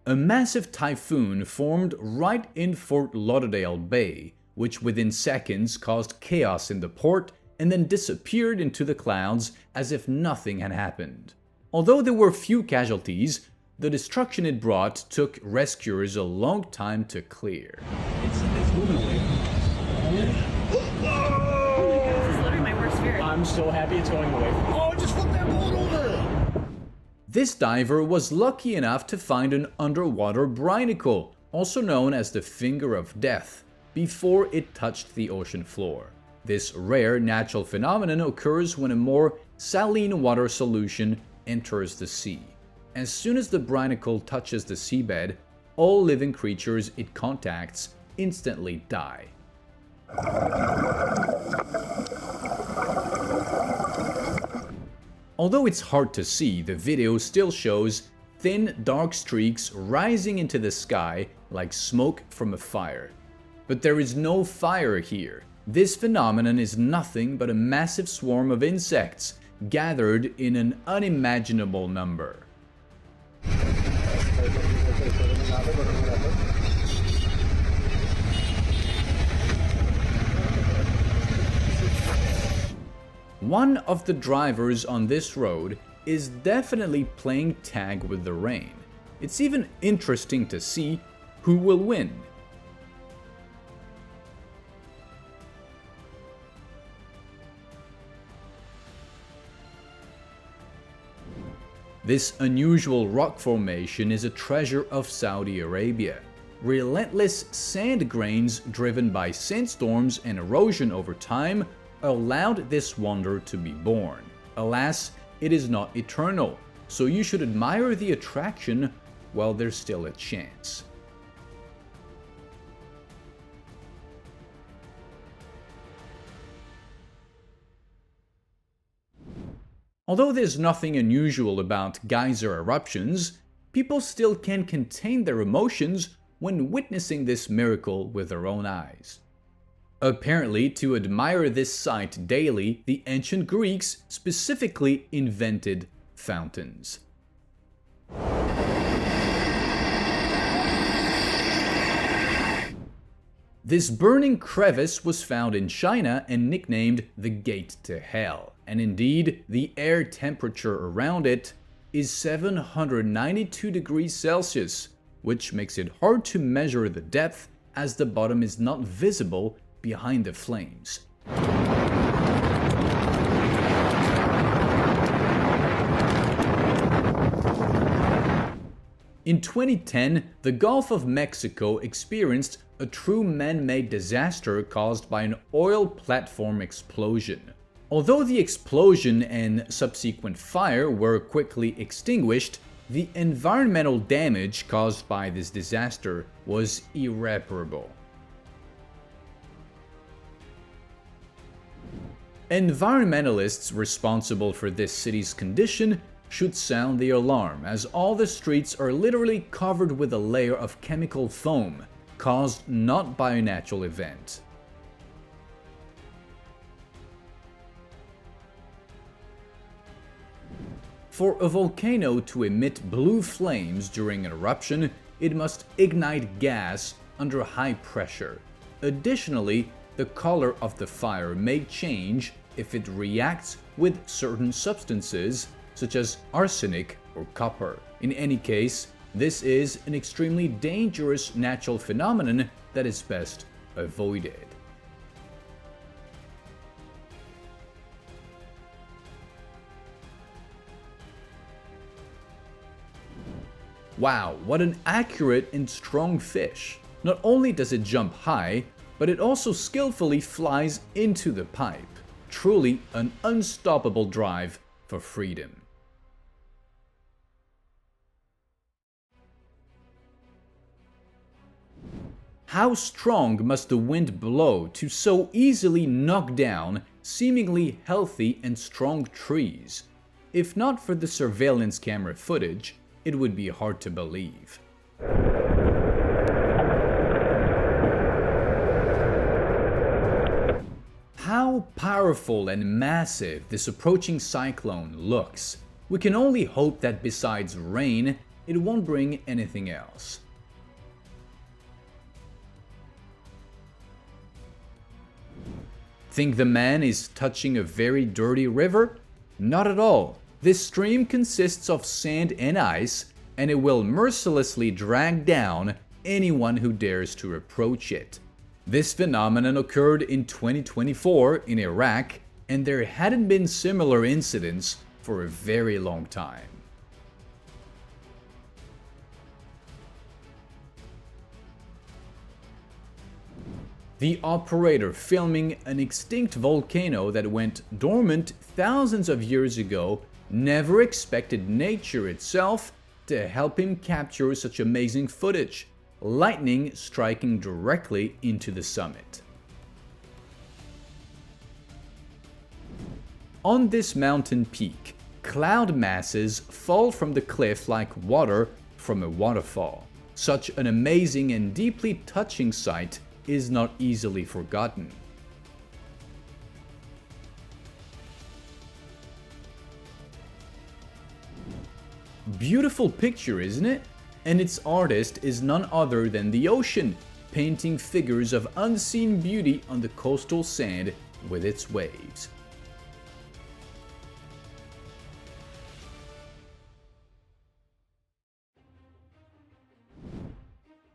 A massive typhoon formed right in Fort Lauderdale Bay, which within seconds caused chaos in the port and then disappeared into the clouds as if nothing had happened. Although there were few casualties, the destruction it brought took rescuers a long time to clear. It's moving away. Oh, this is literally my worst fear. I'm so happy it's going away. Oh, just flip that boat over! This diver was lucky enough to find an underwater brinicle, also known as the finger of death, before it touched the ocean floor. This rare natural phenomenon occurs when a more saline water solution enters the sea. As soon as the brinicle touches the seabed, all living creatures it contacts instantly die. Although it's hard to see, the video still shows thin, dark streaks rising into the sky like smoke from a fire. But there is no fire here. This phenomenon is nothing but a massive swarm of insects gathered in an unimaginable number. One of the drivers on this road is definitely playing tag with the rain. It's even interesting to see who will win. This unusual rock formation is a treasure of Saudi Arabia. Relentless sand grains driven by sandstorms and erosion over time allowed this wonder to be born. Alas, it is not eternal, so you should admire the attraction while there's still a chance. Although there's nothing unusual about geyser eruptions, people still can't contain their emotions when witnessing this miracle with their own eyes. Apparently, to admire this sight daily, the ancient Greeks specifically invented fountains. This burning crevice was found in China and nicknamed the Gate to Hell, and indeed, the air temperature around it is 792 degrees Celsius, which makes it hard to measure the depth as the bottom is not visible behind the flames. In 2010, the Gulf of Mexico experienced a true man-made disaster caused by an oil platform explosion. Although the explosion and subsequent fire were quickly extinguished, the environmental damage caused by this disaster was irreparable. Environmentalists responsible for this city's condition should sound the alarm, as all the streets are literally covered with a layer of chemical foam, caused not by a natural event. For a volcano to emit blue flames during an eruption, it must ignite gas under high pressure. Additionally, the color of the fire may change if it reacts with certain substances, such as arsenic or copper. In any case, this is an extremely dangerous natural phenomenon that is best avoided. Wow, what an accurate and strong fish! Not only does it jump high, but it also skillfully flies into the pipe. Truly an unstoppable drive for freedom. How strong must the wind blow to so easily knock down seemingly healthy and strong trees? If not for the surveillance camera footage, it would be hard to believe. How powerful and massive this approaching cyclone looks. We can only hope that besides rain, it won't bring anything else. Think the man is touching a very dirty river? Not at all. This stream consists of sand and ice, and it will mercilessly drag down anyone who dares to approach it. This phenomenon occurred in 2024 in Iraq, and there hadn't been similar incidents for a very long time. The operator filming an extinct volcano that went dormant thousands of years ago never expected nature itself to help him capture such amazing footage, lightning striking directly into the summit. On this mountain peak, cloud masses fall from the cliff like water from a waterfall. Such an amazing and deeply touching sight is not easily forgotten. Beautiful picture, isn't it? And its artist is none other than the ocean, painting figures of unseen beauty on the coastal sand with its waves.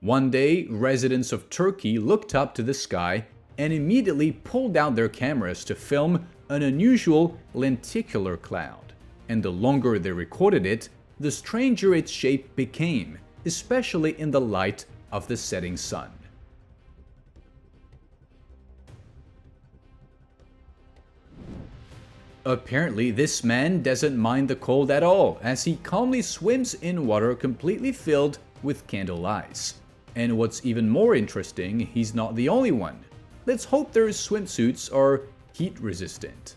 One day, residents of Turkey looked up to the sky and immediately pulled out their cameras to film an unusual lenticular cloud. And the longer they recorded it, the stranger its shape became, especially in the light of the setting sun. Apparently, this man doesn't mind the cold at all, as he calmly swims in water completely filled with candle ice. And what's even more interesting, he's not the only one. Let's hope their swimsuits are heat resistant.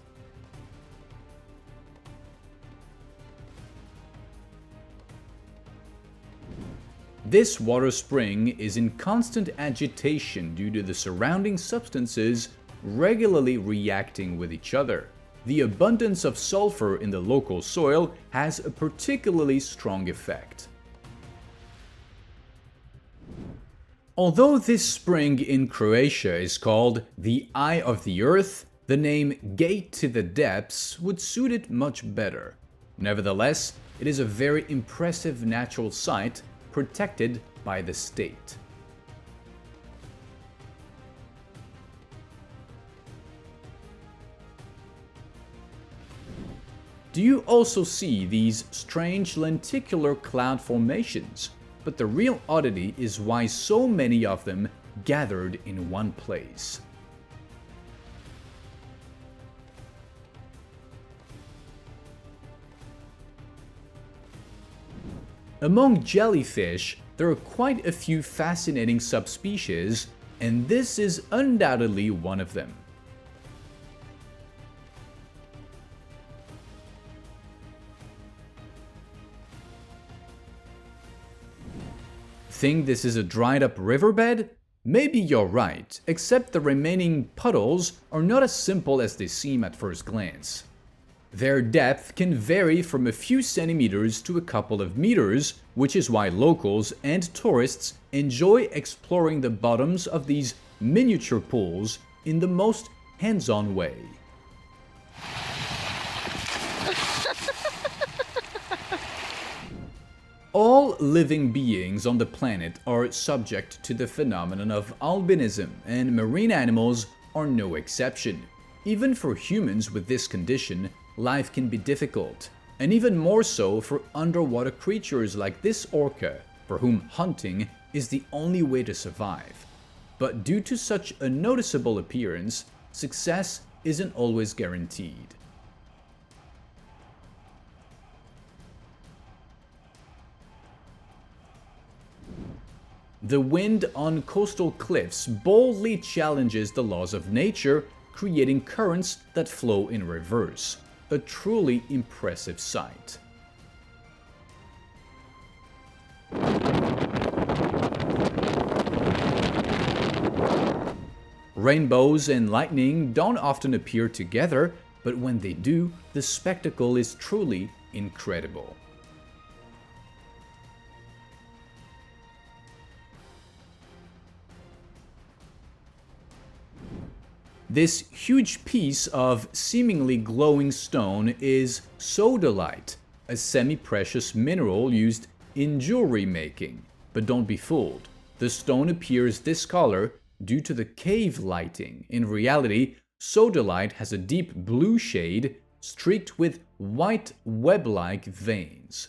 This water spring is in constant agitation due to the surrounding substances regularly reacting with each other. The abundance of sulfur in the local soil has a particularly strong effect. Although this spring in Croatia is called the Eye of the Earth, the name Gate to the Depths would suit it much better. Nevertheless, it is a very impressive natural site protected by the state. Do you also see these strange lenticular cloud formations? But the real oddity is why so many of them gathered in one place. Among jellyfish, there are quite a few fascinating subspecies, and this is undoubtedly one of them. Think this is a dried up riverbed? Maybe you're right, except the remaining puddles are not as simple as they seem at first glance. Their depth can vary from a few centimeters to a couple of meters, which is why locals and tourists enjoy exploring the bottoms of these miniature pools in the most hands-on way. All living beings on the planet are subject to the phenomenon of albinism, and marine animals are no exception. Even for humans with this condition, life can be difficult, and even more so for underwater creatures like this orca, for whom hunting is the only way to survive. But due to such a noticeable appearance, success isn't always guaranteed. The wind on coastal cliffs boldly challenges the laws of nature, creating currents that flow in reverse. A truly impressive sight. Rainbows and lightning don't often appear together, but when they do, the spectacle is truly incredible. This huge piece of seemingly glowing stone is sodalite, a semi-precious mineral used in jewelry making. But don't be fooled. The stone appears this color due to the cave lighting. In reality, sodalite has a deep blue shade streaked with white web-like veins.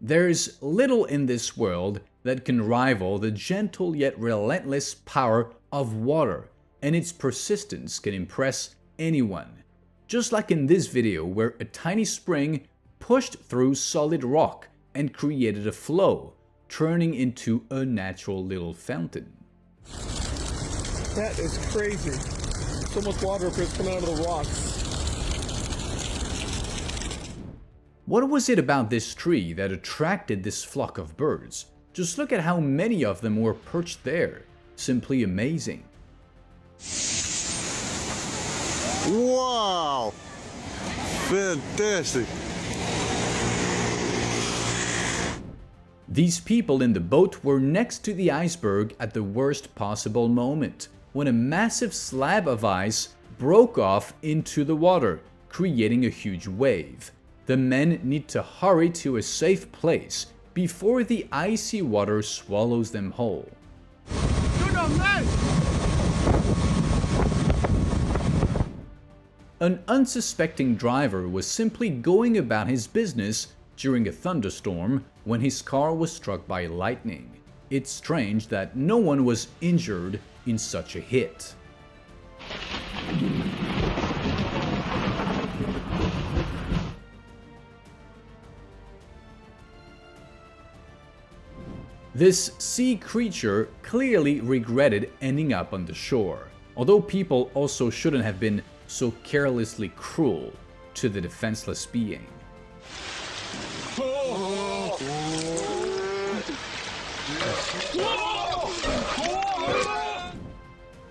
There's little in this world that can rival the gentle yet relentless power of water, and its persistence can impress anyone. Just like in this video where a tiny spring pushed through solid rock and created a flow, turning into a natural little fountain. That is crazy. So much water is coming out of the rocks. What was it about this tree that attracted this flock of birds? Just look at how many of them were perched there. Simply amazing. Wow! Fantastic! These people in the boat were next to the iceberg at the worst possible moment, when a massive slab of ice broke off into the water, creating a huge wave. The men need to hurry to a safe place before the icy water swallows them whole. An unsuspecting driver was simply going about his business during a thunderstorm when his car was struck by lightning. It's strange that no one was injured in such a hit. This sea creature clearly regretted ending up on the shore, although people also shouldn't have been so carelessly cruel to the defenseless being.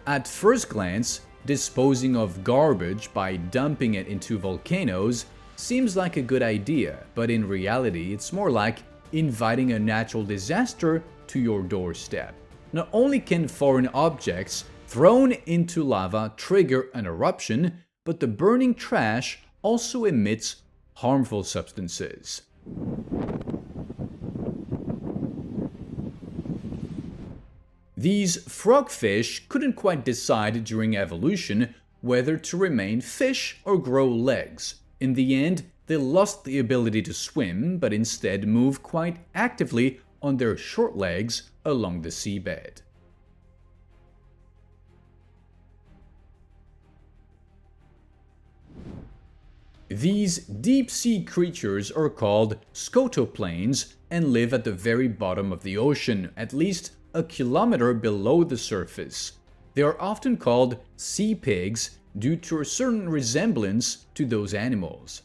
At first glance, disposing of garbage by dumping it into volcanoes seems like a good idea, but in reality it's more like inviting a natural disaster to your doorstep. Not only can foreign objects thrown into lava trigger an eruption, but the burning trash also emits harmful substances. These frogfish couldn't quite decide during evolution whether to remain fish or grow legs. In the end, they lost the ability to swim, but instead move quite actively on their short legs along the seabed. These deep-sea creatures are called scotoplanes and live at the very bottom of the ocean, at least a kilometer below the surface. They are often called sea pigs due to a certain resemblance to those animals.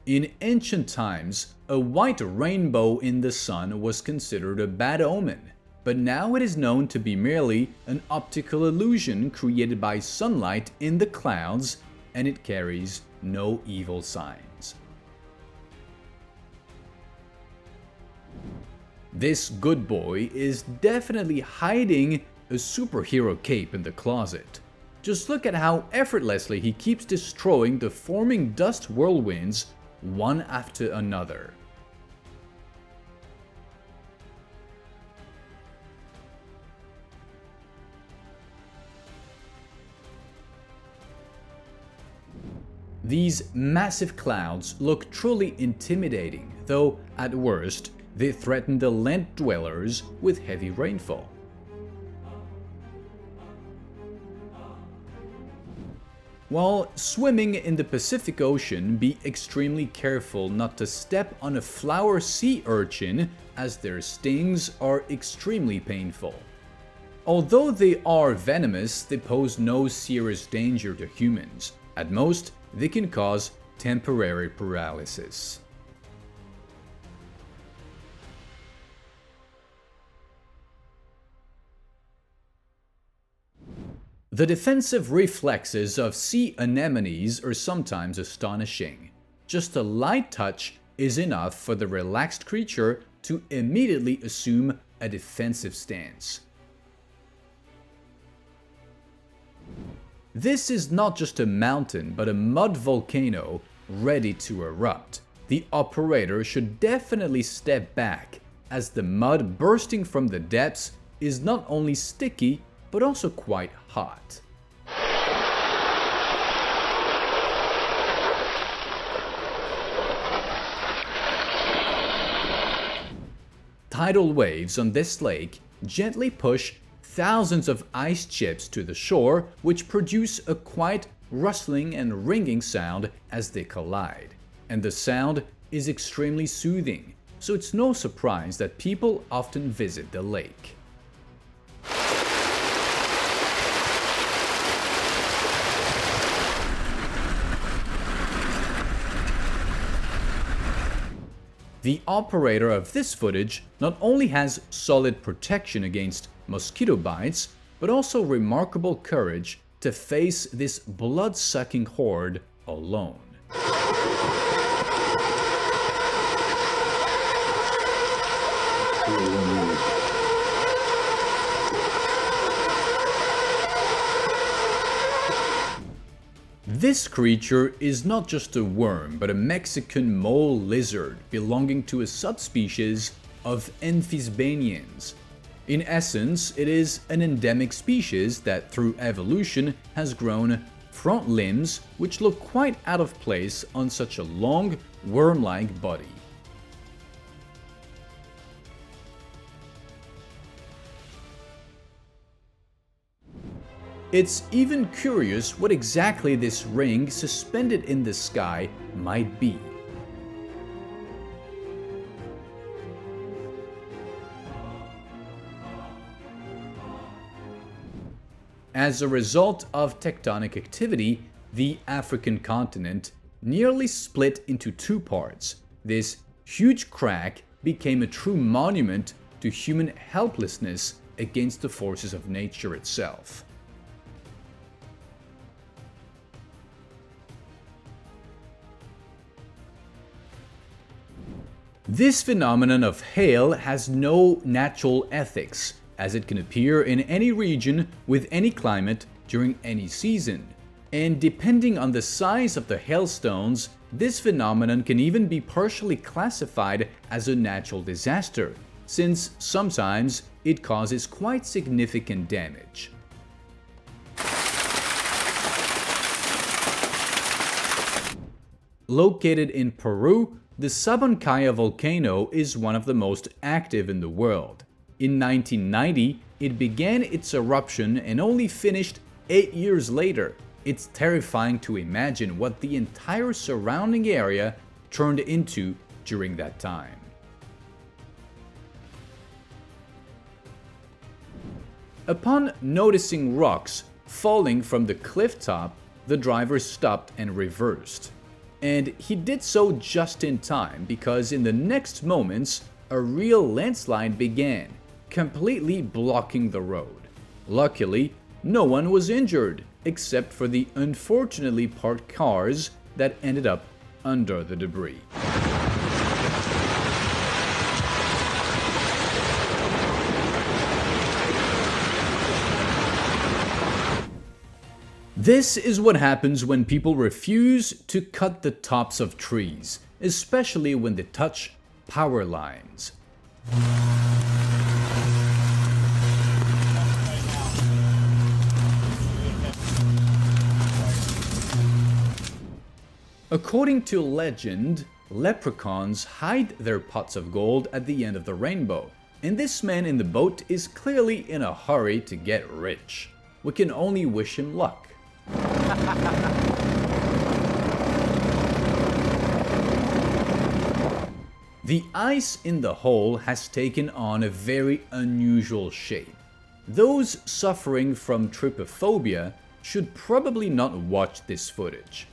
In ancient times, a white rainbow in the sun was considered a bad omen, but now it is known to be merely an optical illusion created by sunlight in the clouds, and it carries no evil signs. This good boy is definitely hiding a superhero cape in the closet. Just look at how effortlessly he keeps destroying the forming dust whirlwinds one after another. These massive clouds look truly intimidating, though at worst, they threaten the land dwellers with heavy rainfall. While swimming in the Pacific Ocean, be extremely careful not to step on a flower sea urchin, as their stings are extremely painful. Although they are venomous, they pose no serious danger to humans. At most, they can cause temporary paralysis. The defensive reflexes of sea anemones are sometimes astonishing. Just a light touch is enough for the relaxed creature to immediately assume a defensive stance. This is not just a mountain, but a mud volcano ready to erupt. The operator should definitely step back, as the mud bursting from the depths is not only sticky, but also quite hot. Tidal waves on this lake gently push thousands of ice chips to the shore, which produce a quite rustling and ringing sound as they collide. And the sound is extremely soothing, so it's no surprise that people often visit the lake. The operator of this footage not only has solid protection against mosquito bites, but also remarkable courage to face this blood-sucking horde alone. This creature is not just a worm, but a Mexican mole lizard belonging to a subspecies of amphisbaenians. In essence, it is an endemic species that through evolution has grown front limbs which look quite out of place on such a long, worm-like body. It's even curious what exactly this ring suspended in the sky might be. As a result of tectonic activity, the African continent nearly split into two parts. This huge crack became a true monument to human helplessness against the forces of nature itself. This phenomenon of hail has no natural ethics, as it can appear in any region with any climate during any season. And depending on the size of the hailstones, this phenomenon can even be partially classified as a natural disaster, since sometimes it causes quite significant damage. Located in Peru, the Sabancaya volcano is one of the most active in the world. In 1990, it began its eruption and only finished 8 years later. It's terrifying to imagine what the entire surrounding area turned into during that time. Upon noticing rocks falling from the cliff top, the driver stopped and reversed. And he did so just in time, because in the next moments, a real landslide began, completely blocking the road. Luckily, no one was injured, except for the unfortunately parked cars that ended up under the debris. This is what happens when people refuse to cut the tops of trees, especially when they touch power lines. According to legend, leprechauns hide their pots of gold at the end of the rainbow, and this man in the boat is clearly in a hurry to get rich. We can only wish him luck. The ice in the hole has taken on a very unusual shape. Those suffering from trypophobia should probably not watch this footage.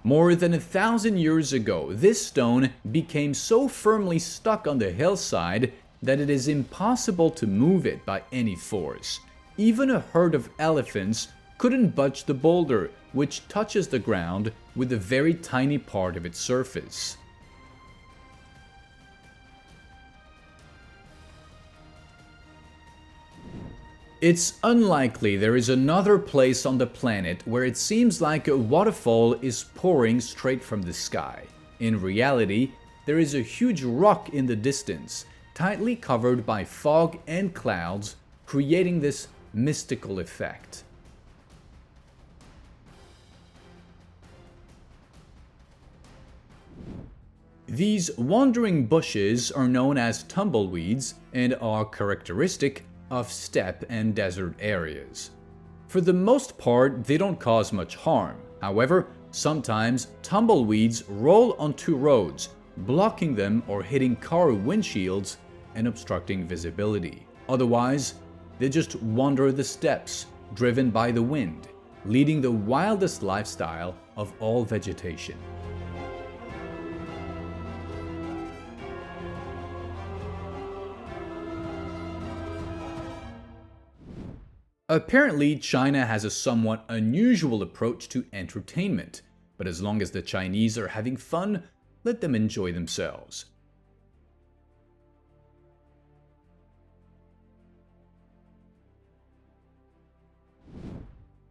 More than 1,000 years ago, this stone became so firmly stuck on the hillside that it is impossible to move it by any force. Even a herd of elephants couldn't budge the boulder, which touches the ground with a very tiny part of its surface. It's unlikely there is another place on the planet where it seems like a waterfall is pouring straight from the sky. In reality, there is a huge rock in the distance, tightly covered by fog and clouds, creating this mystical effect. These wandering bushes are known as tumbleweeds and are characteristic of steppe and desert areas. For the most part, they don't cause much harm. However, sometimes tumbleweeds roll onto roads, blocking them or hitting car windshields and obstructing visibility. Otherwise, they just wander the steppes, driven by the wind, leading the wildest lifestyle of all vegetation. Apparently, China has a somewhat unusual approach to entertainment, but as long as the Chinese are having fun, let them enjoy themselves.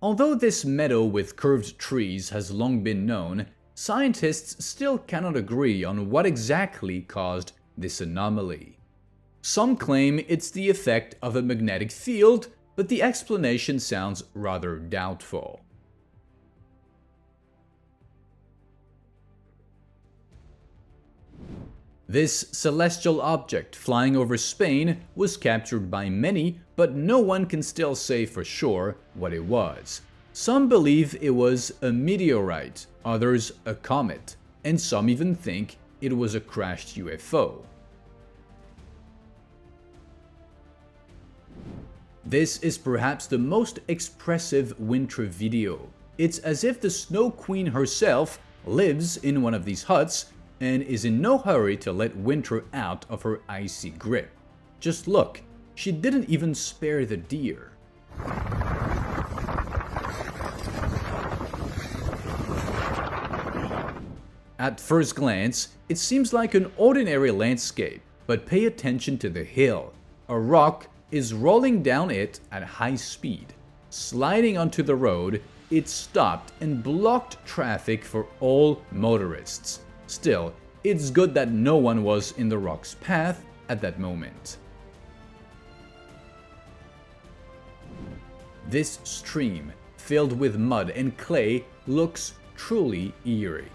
Although this meadow with curved trees has long been known, scientists still cannot agree on what exactly caused this anomaly. Some claim it's the effect of a magnetic field, but the explanation sounds rather doubtful. This celestial object flying over Spain was captured by many, but no one can still say for sure what it was. Some believe it was a meteorite, others a comet, and some even think it was a crashed UFO. This is perhaps the most expressive winter video. It's as if the Snow Queen herself lives in one of these huts and is in no hurry to let winter out of her icy grip. Just look, she didn't even spare the deer. At first glance, it seems like an ordinary landscape, but pay attention to the hill. A rock is rolling down it at high speed. Sliding onto the road, it stopped and blocked traffic for all motorists. Still, it's good that no one was in the rock's path at that moment. This stream, filled with mud and clay, looks truly eerie.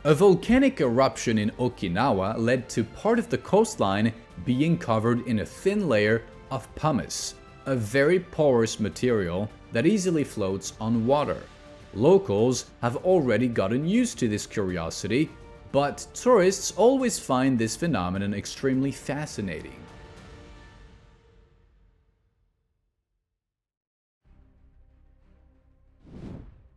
A volcanic eruption in Okinawa led to part of the coastline being covered in a thin layer of pumice, a very porous material that easily floats on water. Locals have already gotten used to this curiosity, but tourists always find this phenomenon extremely fascinating.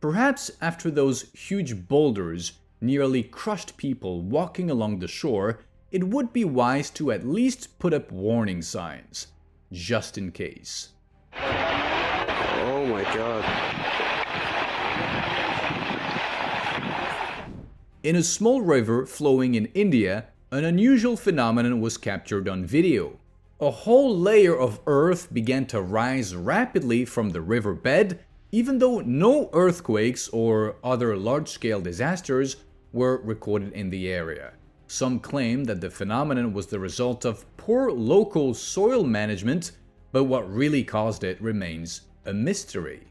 Perhaps after those huge boulders nearly crushed people walking along the shore, it would be wise to at least put up warning signs, just in case. Oh my god. In a small river flowing in India, an unusual phenomenon was captured on video. A whole layer of earth began to rise rapidly from the riverbed, even though no earthquakes or other large-scale disasters were recorded in the area. Some claim that the phenomenon was the result of poor local soil management, but what really caused it remains a mystery.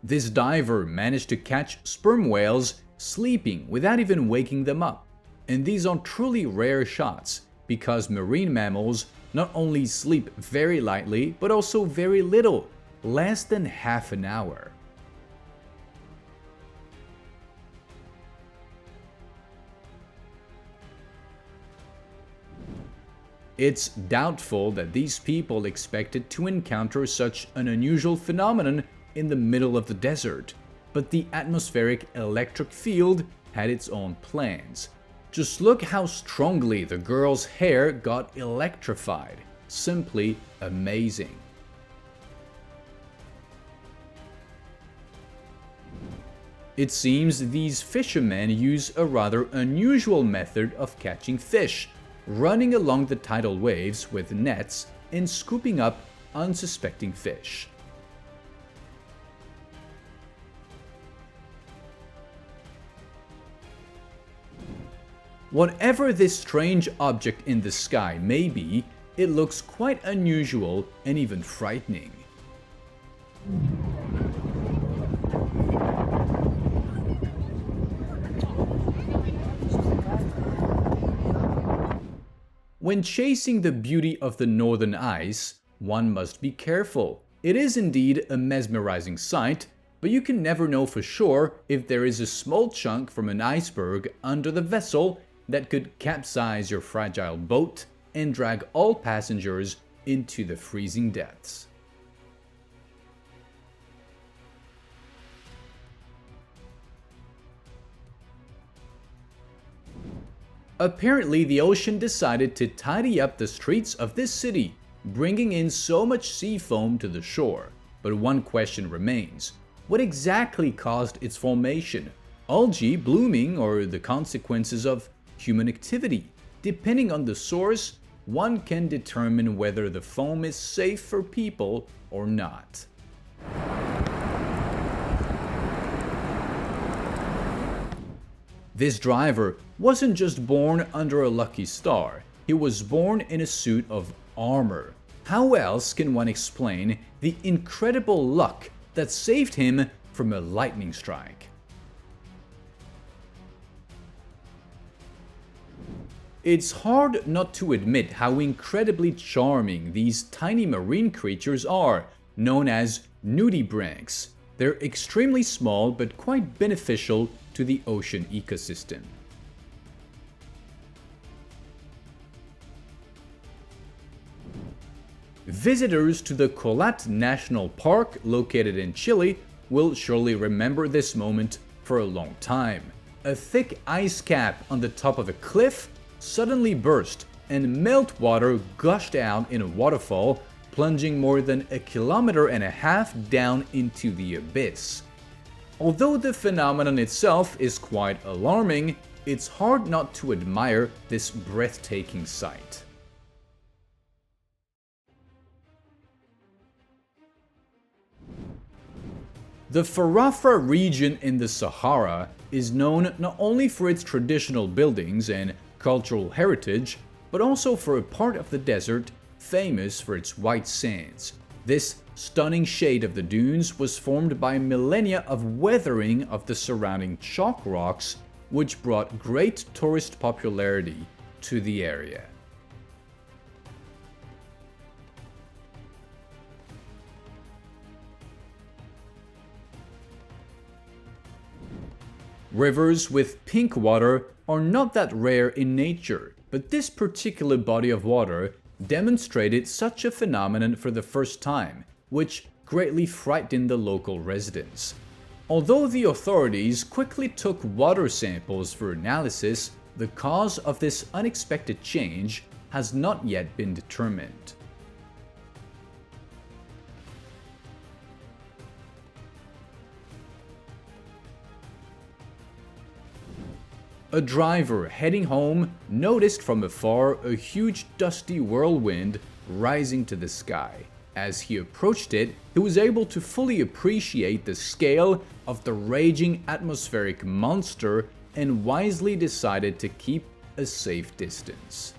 This diver managed to catch sperm whales sleeping without even waking them up. And these are truly rare shots, because marine mammals not only sleep very lightly, but also very little, less than half an hour. It's doubtful that these people expected to encounter such an unusual phenomenon in the middle of the desert, but the atmospheric electric field had its own plans. Just look how strongly the girl's hair got electrified. Simply amazing. It seems these fishermen use a rather unusual method of catching fish, running along the tidal waves with nets and scooping up unsuspecting fish. Whatever this strange object in the sky may be, it looks quite unusual and even frightening. When chasing the beauty of the northern ice, one must be careful. It is indeed a mesmerizing sight, but you can never know for sure if there is a small chunk from an iceberg under the vessel that could capsize your fragile boat and drag all passengers into the freezing depths. Apparently, the ocean decided to tidy up the streets of this city, bringing in so much sea foam to the shore. But one question remains: what exactly caused its formation? Algae blooming or the consequences of human activity? Depending on the source, one can determine whether the foam is safe for people or not. This driver wasn't just born under a lucky star, he was born in a suit of armor. How else can one explain the incredible luck that saved him from a lightning strike? It's hard not to admit how incredibly charming these tiny marine creatures are, known as nudibranchs. They're extremely small but quite beneficial to the ocean ecosystem. Visitors to the Colat National Park, located in Chile, will surely remember this moment for a long time. A thick ice cap on the top of a cliff suddenly burst, and meltwater gushed out in a waterfall, plunging more than 1.5 kilometers down into the abyss. Although the phenomenon itself is quite alarming, it's hard not to admire this breathtaking sight. The Farafra region in the Sahara is known not only for its traditional buildings and cultural heritage, but also for a part of the desert famous for its white sands. This stunning shade of the dunes was formed by millennia of weathering of the surrounding chalk rocks, which brought great tourist popularity to the area. Rivers with pink water are not that rare in nature, but this particular body of water demonstrated such a phenomenon for the first time, which greatly frightened the local residents. Although the authorities quickly took water samples for analysis, the cause of this unexpected change has not yet been determined. A driver heading home noticed from afar a huge dusty whirlwind rising to the sky. As he approached it, he was able to fully appreciate the scale of the raging atmospheric monster and wisely decided to keep a safe distance.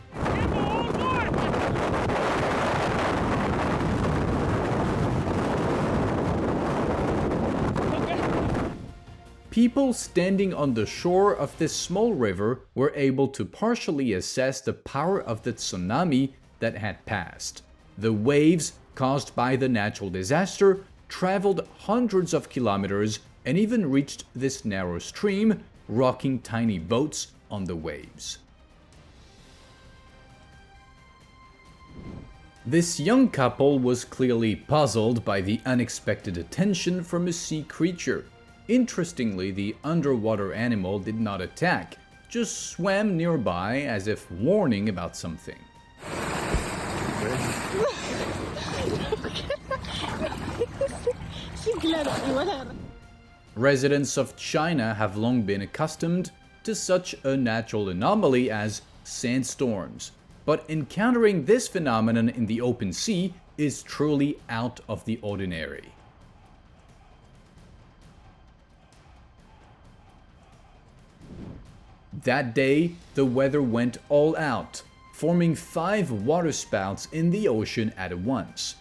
People standing on the shore of this small river were able to partially assess the power of the tsunami that had passed. The waves caused by the natural disaster traveled hundreds of kilometers and even reached this narrow stream, rocking tiny boats on the waves. This young couple was clearly puzzled by the unexpected attention from a sea creature. Interestingly, the underwater animal did not attack, just swam nearby as if warning about something. Residents of China have long been accustomed to such a natural anomaly as sandstorms, but encountering this phenomenon in the open sea is truly out of the ordinary. That day, the weather went all out, forming 5 waterspouts in the ocean at once.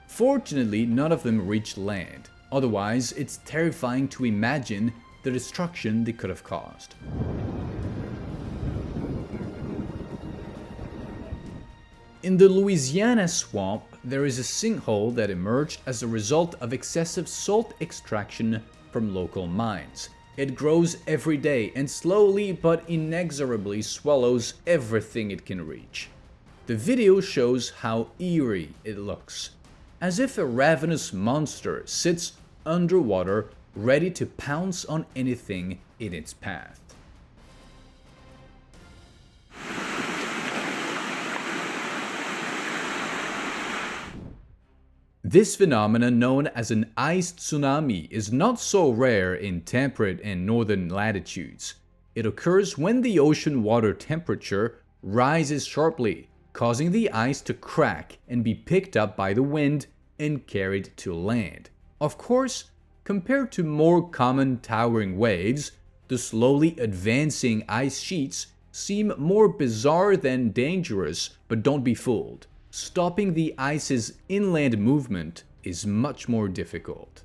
Fortunately, none of them reached land. Otherwise, it's terrifying to imagine the destruction they could have caused. In the Louisiana swamp, there is a sinkhole that emerged as a result of excessive salt extraction from local mines. It grows every day and slowly but inexorably swallows everything it can reach. The video shows how eerie it looks, as if a ravenous monster sits underwater ready to pounce on anything in its path. This phenomenon, known as an ice tsunami, is not so rare in temperate and northern latitudes. It occurs when the ocean water temperature rises sharply, causing the ice to crack and be picked up by the wind and carried to land. Of course, compared to more common towering waves, the slowly advancing ice sheets seem more bizarre than dangerous, but don't be fooled. Stopping the ice's inland movement is much more difficult.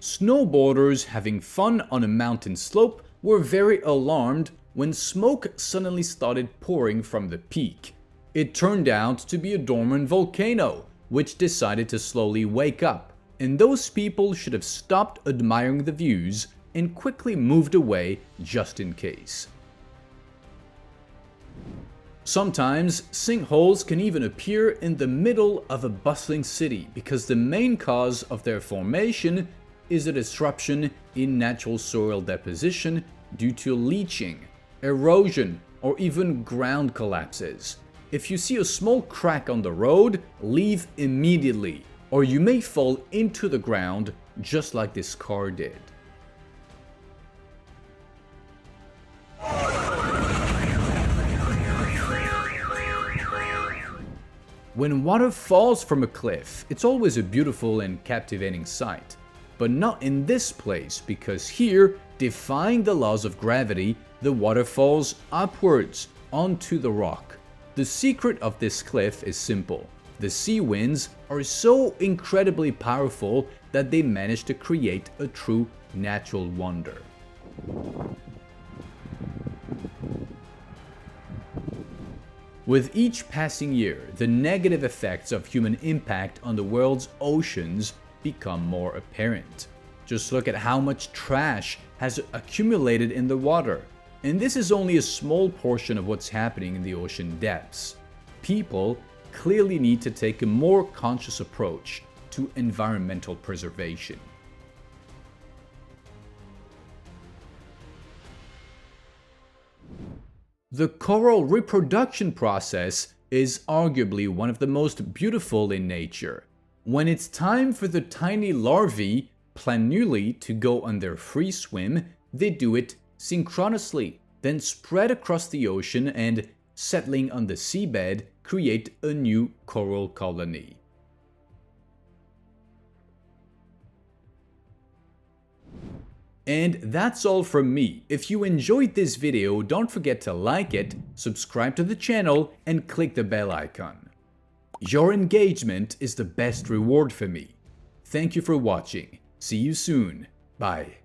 Snowboarders having fun on a mountain slope were very alarmed when smoke suddenly started pouring from the peak. It turned out to be a dormant volcano, which decided to slowly wake up, and those people should have stopped admiring the views and quickly moved away just in case. Sometimes sinkholes can even appear in the middle of a bustling city because the main cause of their formation is a disruption in natural soil deposition due to leaching, erosion, or even ground collapses. If you see a small crack on the road, leave immediately, or you may fall into the ground just like this car did. When water falls from a cliff, it's always a beautiful and captivating sight. But not in this place, because here, defying the laws of gravity, the water falls upwards onto the rock. The secret of this cliff is simple. The sea winds are so incredibly powerful that they manage to create a true natural wonder. With each passing year, the negative effects of human impact on the world's oceans become more apparent. Just look at how much trash has accumulated in the water. And this is only a small portion of what's happening in the ocean depths. People clearly need to take a more conscious approach to environmental preservation. The coral reproduction process is arguably one of the most beautiful in nature. When it's time for the tiny larvae, planulae, to go on their free swim, they do it synchronously, then spread across the ocean and, settling on the seabed, create a new coral colony. And that's all from me. If you enjoyed this video, don't forget to like it, subscribe to the channel, and click the bell icon. Your engagement is the best reward for me. Thank you for watching. See you soon. Bye.